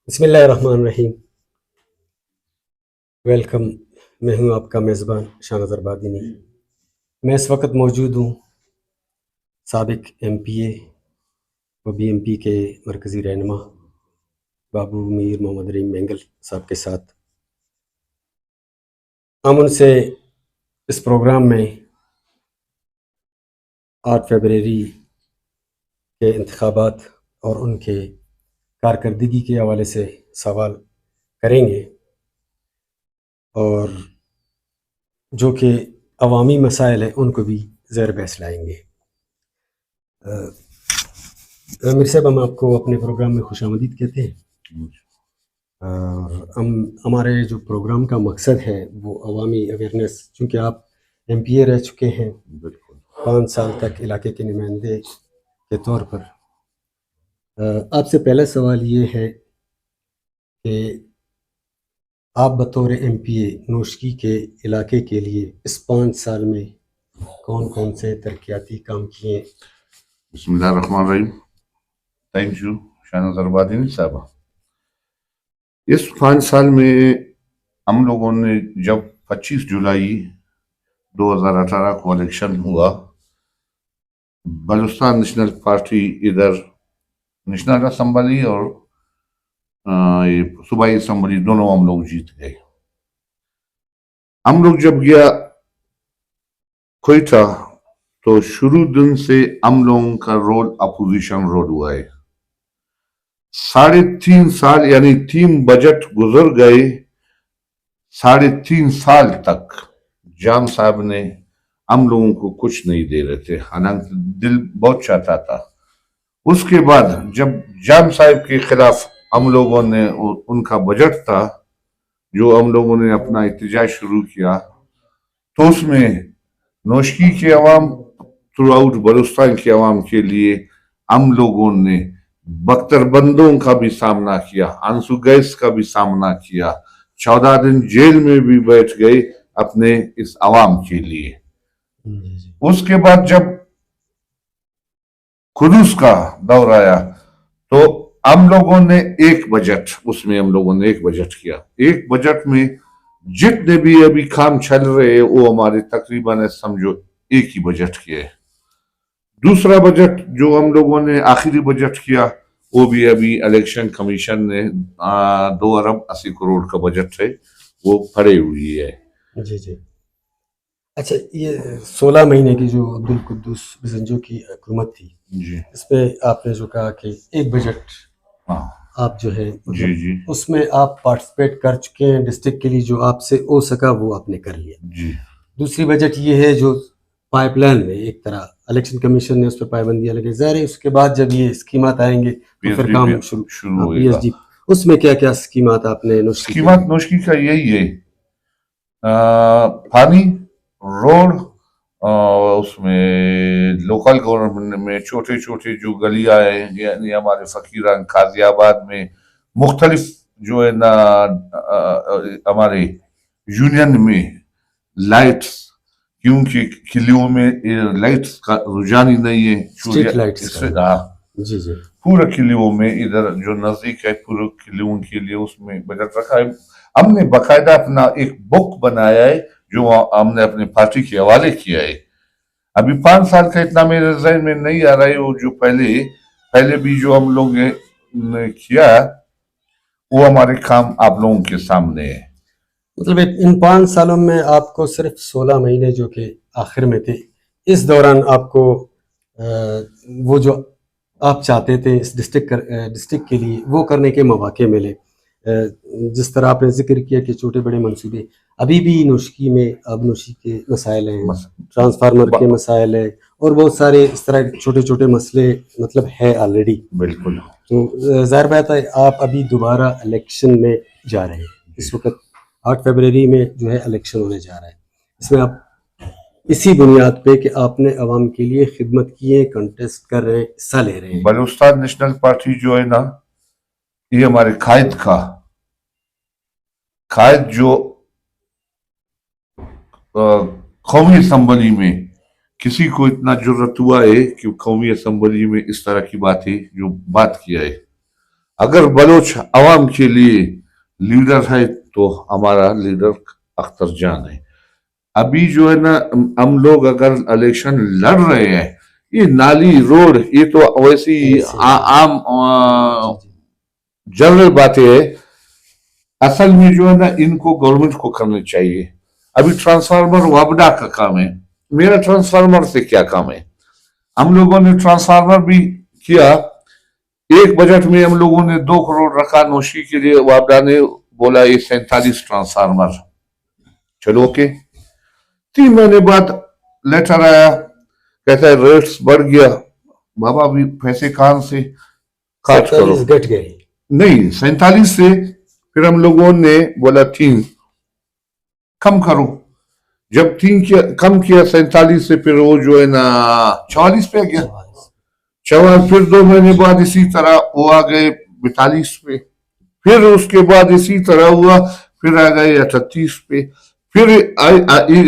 بسم اللہ الرحمن الرحیم. ویلکم. میں ہوں آپ کا میزبان شاہ نظر بادینی. میں اس وقت موجود ہوں سابق ایم پی اے و بی ایم پی کے مرکزی رہنما بابو میر محمد رحیم مینگل صاحب کے ساتھ. ہم ان سے اس پروگرام میں 8 فروری کے انتخابات اور ان کے کارکردگی کے حوالے سے سوال کریں گے اور جو کہ عوامی مسائل ہیں ان کو بھی زیر بحث لائیں گے. امیر صاحب، ہم آپ کو اپنے پروگرام میں خوش آمدید کہتے ہیں. اور ہمارے جو پروگرام کا مقصد ہے وہ عوامی اویئرنیس، چونکہ آپ ایم پی اے رہ چکے ہیں 5 سال تک علاقے کے نمائندے کے طور پر. آپ سے پہلا سوال یہ ہے کہ آپ بطور ایم پی اے نوشکی کے علاقے کے لیے اس 5 سال میں کون کون سے ترقیاتی کام کیے؟ بسم اللہ الرحمن الرحیم. تھینک یو شاہ نظر بادینی صاحبہ. اس 5 سال میں ہم لوگوں نے جب 25 جولائی 2018 کو الیکشن ہوا، بلوچستان نیشنل پارٹی ادھر نیشنل اسمبلی اور صوبائی اسمبلی دونوں ہم لوگ جیت گئے. ہم لوگ جب گیا کوئٹہ تو شروع دن سے ہم لوگوں کا رول اپوزیشن رول ہوا ہے. 3.5 سال یعنی 3 بجٹ گزر گئے. 3.5 سال تک جام صاحب نے ہم لوگوں کو کچھ نہیں دے رہے تھے، حالانکہ دل بہت چاہتا تھا. اس کے بعد جب جام صاحب کے خلاف ہم لوگوں نے ان کا بجٹ تھا جو ہم لوگوں نے اپنا احتجاج شروع کیا، تو اس میں نوشکی کے عوام تھرو آؤٹ بلوچستان کے عوام کے لیے ہم لوگوں نے بختر بندوں کا بھی سامنا کیا، آنسو گیس کا بھی سامنا کیا، 14 دن جیل میں بھی بیٹھ گئے اپنے اس عوام کے لیے. اس کے بعد جب خلوص کا دور آیا تو ہم لوگوں نے ایک بجٹ کیا. ایک بجٹ میں جتنے بھی ابھی کام چل رہے وہ ہمارے تقریباً سمجھو ایک ہی بجٹ کیا ہے. دوسرا بجٹ جو ہم لوگوں نے آخری بجٹ کیا وہ بھی ابھی الیکشن کمیشن نے 2 ارب 80 کروڑ کا بجٹ ہے وہ پڑے ہوئی ہے. جی. اچھا، یہ 16 مہینے کی جو عبدالقدوس بزنجو کی حکومت تھی، جی اس پہ آپ نے جو کہا کہ ایک بجٹ آپ جو ہے جی اس میں آپ پارٹیسپیٹ کر چکے ہیں، ڈسٹرکٹ کے لیے جو آپ سے ہو سکا وہ آپ نے کر لیا. جی. دوسری بجٹ یہ ہے جو پائپ لائن میں ایک طرح الیکشن کمیشن نے اس پہ پابندیاں لگی. ظاہر ہے اس کے بعد جب یہ اسکیمات آئیں گے تو پھر کام شروع ہوئے گا. اس میں کیا کیا اسکیمات آپ نے نوشکی کا یہی ہے، پانی، روڈ، اس میں لوکل گورنمنٹ میں چھوٹے چھوٹے جو گلیاں ہیں، یعنی ہمارے فقیران قاضی آباد میں مختلف جو ہے نا ہمارے یونین میں لائٹس، کیونکہ قلعوں میں لائٹس کا رجحان ہی نہیں ہے. جی پورے قلعوں میں ادھر جو نزدیک ہے پورے قلعوں کے لیے اس میں بجٹ رکھا ہے. ہم نے باقاعدہ اپنا ایک بک بنایا ہے جو ہم نے اپنے پارٹی کے حوالے کیا ہے. ابھی 5 سال کا اتنا میرے ذہن میں نہیں آ رہا ہے. وہ جو پہلے بھی جو ہم لوگ نے کیا وہ ہمارے کام آپ لوگوں کے سامنے ہے. مطلب ان 5 سالوں میں آپ کو صرف 16 مہینے جو کہ آخر میں تھے، اس دوران آپ کو وہ جو آپ چاہتے تھے اس ڈسٹرکٹ کے لیے وہ کرنے کے مواقع ملے. جس طرح آپ نے ذکر کیا کہ چھوٹے بڑے منصوبے ابھی بھی نوشکی میں آبنوشی کے مسائل ہیں، ٹرانسفارمر کے مسائل ہیں اور بہت سارے اس طرح چھوٹے چھوٹے مسئلے مطلب ہے آلریڈی. بالکل. تو ظاہر بات ہے آپ ابھی دوبارہ الیکشن میں جا رہے ہیں. اس وقت 8 فروری میں جو ہے الیکشن ہونے جا رہا ہے. اس میں آپ اسی بنیاد پہ کہ آپ نے عوام کے لیے خدمت کی ہے، کنٹیسٹ کر رہے ہیں، حصہ لے رہے ہیں. بلوچستان نیشنل پارٹی جو ہے نا یہ ہمارے قائد جو قومی اسمبلی میں کسی کو اتنا جرت ہوا ہے کہ قومی اسمبلی میں اس طرح کی بات ہے جو بات کیا ہے. اگر بلوچ عوام کے لیے لیڈر ہے تو ہمارا لیڈر اختر جان ہے. ابھی جو ہے نا ہم لوگ اگر الیکشن لڑ رہے ہیں یہ نالی روڈ یہ تو ویسی عام جنرل باتیں ہے. اصل میں جو ہے نا ان کو گورنمنٹ کو کرنا چاہیے. ابھی ٹرانسفارمر وابڈا کا کام ہے, میرا ٹرانسفارمر سے کیا کام ہے؟ ہم لوگوں نے ٹرانسفارمر بھی کیا. ایک بجٹ میں ہم لوگوں نے 2 کروڑ رکھا نوشی کے لیے. وابڈا نے بولا یہ 47 ٹرانسفارمر. چلو اوکے. 3 مہینے بعد لیٹر آیا کہتا ہے ریٹس بڑھ گیا. بابا بھی پیسے کہاں سے خرچ کرو؟ گٹ گئے نہیں 47 سے پھر ہم لوگوں نے بولا 3 کم کرو. جب 3 کم کیا 47 سے پھر وہ جو ہے نا 44 پہ گیا. 44 پھر 2 مہینے بعد اسی طرح وہ آ گئے 42 پہ. پھر اس کے بعد اسی طرح ہوا پھر آ گئے 38 پہ. پھر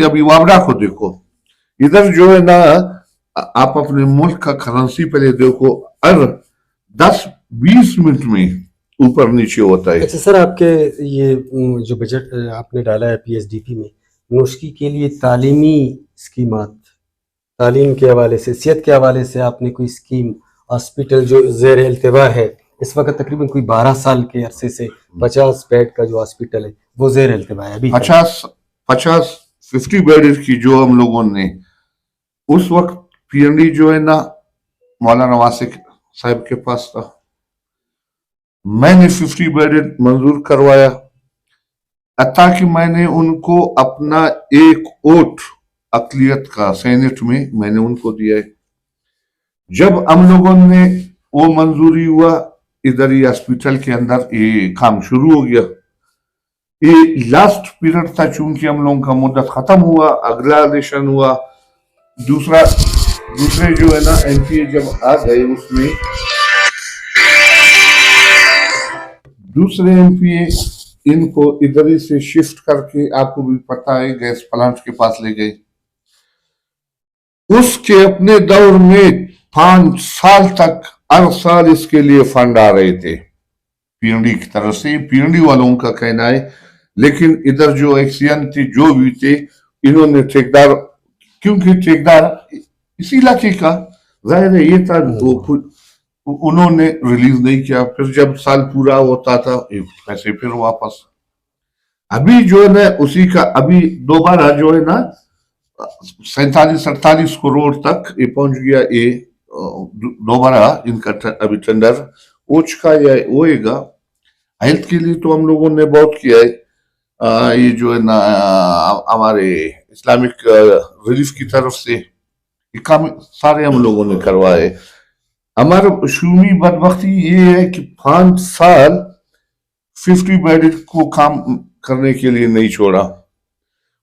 ابھی وابڈا کو دیکھو ادھر جو ہے نا آپ اپنے ملک کا کرنسی پہلے دیکھو ہر 10-20 منٹ میں اوپر نیچے ہوتا ہے. اچھا سر, آپ کے یہ جو بجٹ آپ نے ڈالا ہے پی ایس ڈی پی میں نوشکی کے لیے تعلیمی اسکیمات, تعلیم کے حوالے سے, صحت کے حوالے سے آپ نے کوئی اسکیم, ہاسپٹل جو زیر التوا ہے اس وقت تقریباً کوئی 12 سال کے عرصے سے 50 بیڈ کا جو ہاسپٹل ہے وہ زیر التوا ہے ابھی 50 بیڈ کی جو ہم لوگوں نے اس وقت پی این ڈی جو ہے نا مولانا واسق صاحب کے پاس تھا. میں نے 50 بیڈ منظور کروایا تاکہ میں نے ان کو اپنا 1 ووٹ اقلیت کا سینٹ میں نے ان کو دیا ہے. جب ہم لوگوں نے وہ منظوری ہوا ادھر ہی ہاسپٹل کے اندر یہ کام شروع ہو گیا. یہ لاسٹ پیریڈ تھا چونکہ ہم لوگوں کا مدت ختم ہوا, اگلا الیکشن ہوا. دوسرے جو ہے نا ایم پی اے جب آ گئے اس میں دوسرے ایم پی اے ان کو ادھر ہی سے شفٹ کر کے آپ کو بھی پتا ہے گیس پلانٹ کے پاس لے گئے. اس کے اپنے دور میں 5 سال تک ہر سال اس کے لیے فنڈ آ رہے تھے پی این ڈی کی طرف سے. پی این ڈی والوں کا کہنا ہے. لیکن ادھر جو ایکسین تھے جو بھی تھے انہوں نے ٹھیکدار, کیونکہ ٹھیکدار اسی علاقے کا ظاہر ہے یہ تھا, انہوں نے ریلیز نہیں کیا. پھر جب سال پورا ہوتا تھا پیسے پھر واپس. ابھی جو ہے نا اسی کا ابھی دوبارہ جو ہے نا 47-48 کروڑ تک یہ پہنچ گیا. یہ دوبارہ ان کا ابھی ٹینڈر ہو چکا ہے, ہوئے گا. ہیلتھ کے لیے تو ہم لوگوں نے بہت کیا ہے. یہ جو ہے نا ہمارے اسلامک ریلیف کی طرف سے یہ کام سارے ہم لوگوں نے کروائے. ہمارا شومی بدبختی یہ ہے کہ 5 سال 50 بیڈ کو کام کرنے کے لیے نہیں چھوڑا.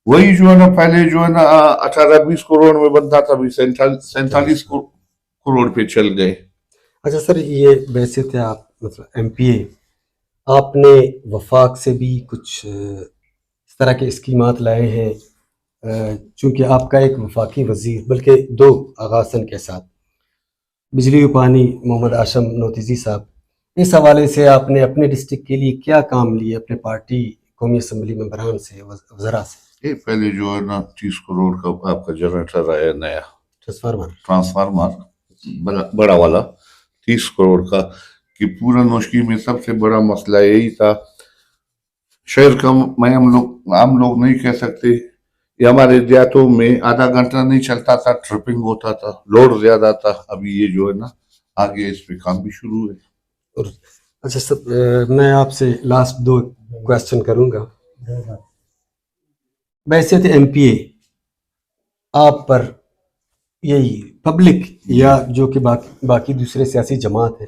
وہی جو ہے نا پہلے جو ہے نا 18-20 کروڑ میں بنتا تھا, ابھی 47 کروڑ پہ چل گئے. اچھا سر, یہ ویسے تھے آپ مطلب ایم پی اے, آپ نے وفاق سے بھی کچھ اس طرح کے اسکیمات لائے ہیں, چونکہ آپ کا ایک وفاقی وزیر بلکہ 2 آغا حسن کے ساتھ بجلی و پانی محمد ہاشم نوتیزی صاحب, اس حوالے سے آپ نے اپنے ڈسٹرکٹ کے لیے کیا کام لیے اپنے پارٹی قومی اسمبلی ممبران سے, وزراء سے؟ پہلے جو ہے نا 30 کروڑ کا آپ کا جنریٹر آیا نیا ٹرانسفارمر بڑا والا 30 کروڑ کا, کہ پورا نوشکی میں سب سے بڑا مسئلہ یہی تھا. شہر کا میں ہم لوگ نہیں کہہ سکتے, یہ ہمارے دیہاتوں میں آدھا گھنٹہ نہیں چلتا تھا, ٹرپنگ ہوتا تھا, لوڈ زیادہ تھا. ابھی یہ جو ہے نا آگے اس پہ کام بھی شروع ہے. اچھا سر, میں آپ سے لاسٹ 2 کویسچن کروں گا. ویسے تو ایم پی اے آپ پر یہی پبلک یا جو کہ باقی دوسرے سیاسی جماعت ہیں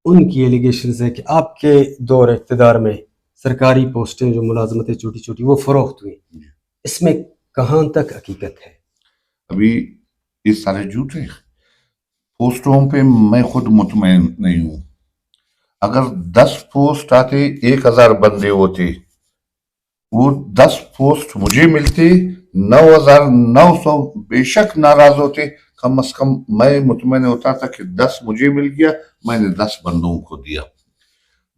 ان کی ایلیگیشنز ہے کہ آپ کے دور اقتدار میں سرکاری پوسٹیں جو ملازمتیں چھوٹی چھوٹی وہ فروخت ہوئی. اس میں کہاں تک حقیقت ہے؟ ابھی یہ سارے جھوٹ ہیں. پوسٹوں پہ میں خود مطمئن نہیں ہوں. اگر 10 پوسٹ آتے 1000 بندے ہوتے, وہ 10 پوسٹ مجھے ملتے 9900 بے شک ناراض ہوتے. کم از کم میں مطمئن ہوتا تھا کہ 10 مجھے مل گیا, میں نے 10 بندوں کو دیا.